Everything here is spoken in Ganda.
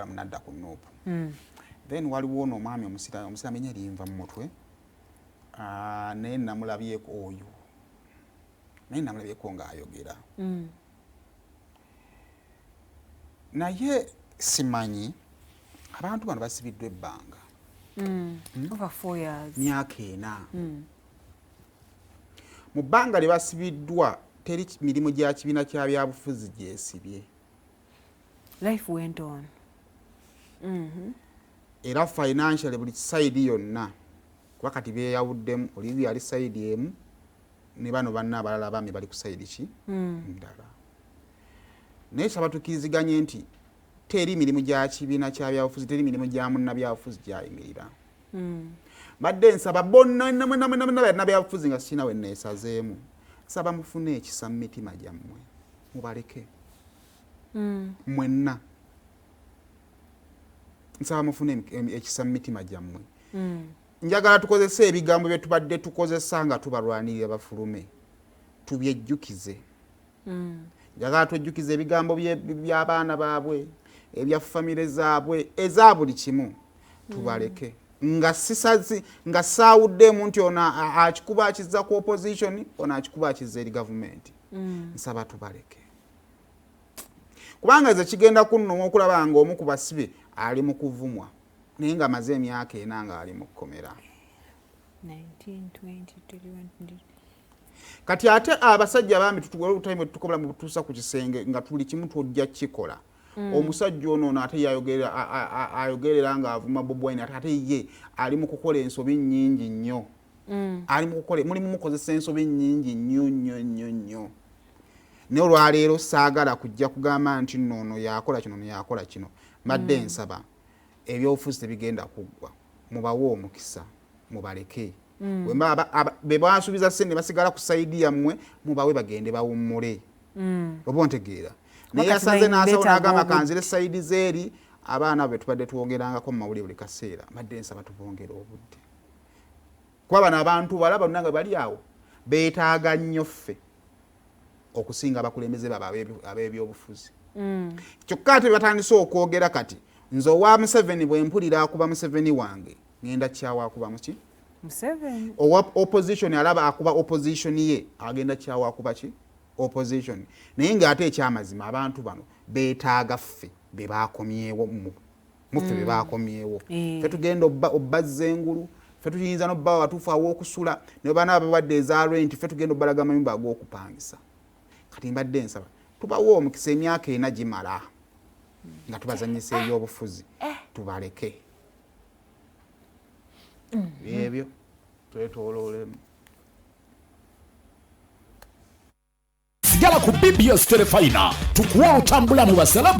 munadda ku Nuupu. Then waliwo ono omwami omusira menye linva mu mutwe naye namulabyeko oyo naye namulabyeko ng'ayogera naye simanyi abantu bano basibiddwa ebbanga over 4 years myaka 4 mu bbanga lye basibiddwa teri mirimu gya kibiina kya byabufuzi gyesibye. Life went on. Era financially buli side yonna kuba kati beeyawuddemu oli yali side emu ne bano banna abalala bami bali ku side ki ndala. Naye sabatukiriziganye nti teri mirimu gya kibiina kya byabufuzi teri mirimu gya munnabyabufuzi gyayimirira. Badde nsaba bonna na byabufuzi nga sina we neesazeemu nsaba mufune ekisa mu mitima gyammwe mubaleke mwenna nsaba mufune ekisa mu mitima gyammwe. Njagala tukozese ebigambo bye tubadde tukozesa nga tubalwanirira bafulume tubyejjukize. Njagala twejjukize ebigambo by'abaana baabwe ebya famire zaabwe eza buli kimu tubaleke nga saawuddemu nti ono akikuba akizza ku opposition ono akikuba akizza eri gavumenti. Nsaba tubaleke kubanga ze kigenda kunnuma okulaba nga omu ku basibe ali mu kuvumwa naye nga amaze emyaka 4 nga ali mu kkomera. 19, 20, 21, kati ate abasajja bambi tutayime tukola mu butuusa ku kisenge nga tuli kimu tojja kikola. Omusajja ono ate ayogerera nga avuma Bobi Wine ate ye ali mu kukola ensobi nnyingi nnyo. Ali mu kukola mulimu mukozesa ensobi nnyingi nnyo. Ne olwaleero saagala kujja kugamba nti nno yakola kino yakola kino. Mbadde nsaba ebyobufuzi tebigenda kuggwa mubawe omukisa mubaleke. Be basuubiza ssente basigala ku sayidi yammwe mubawe bagende bawummule. Oba ontegeera. Naye asanze n'asawo n'agamba kanzire sayidi zeeri abaana be tubadde tuwongerangako mu mawulire buli kaseera. Mbadde nsaba tubongere obudde. Kuba bano abantu balaba nanga bali awo beetaaga nnyo ffe okusinga abakulembeze baabwe ab'ebyobufuzi. Kyokka ate batandise okwogera kati nze owa Museveni bwe mpulira akuba Museveni wange ngenda kyawa akuba muki Museveni. Owa opposition alaba akuba opposition ye agenda kyawa akuba ki opposition. Naye ng'ate ekyamazima abantu bano beetaaga ffe be baakomyewo muffe be baakomyewo. Ffe tugenda obbazza engulu ffe tuyinza n'obba watuufu aw'okusula ne bana abawadde eza rent ffe tugenda obbalaga amayumba ag'okupangisa. Kati mbadde nsaba tubawo omukisa emyaka 4 gimala nga tubazanyisa ebyobufuzi tubaleke ebyo twetooloolemu. Sigala ku BBS Telefina tukuwa otambula mu basala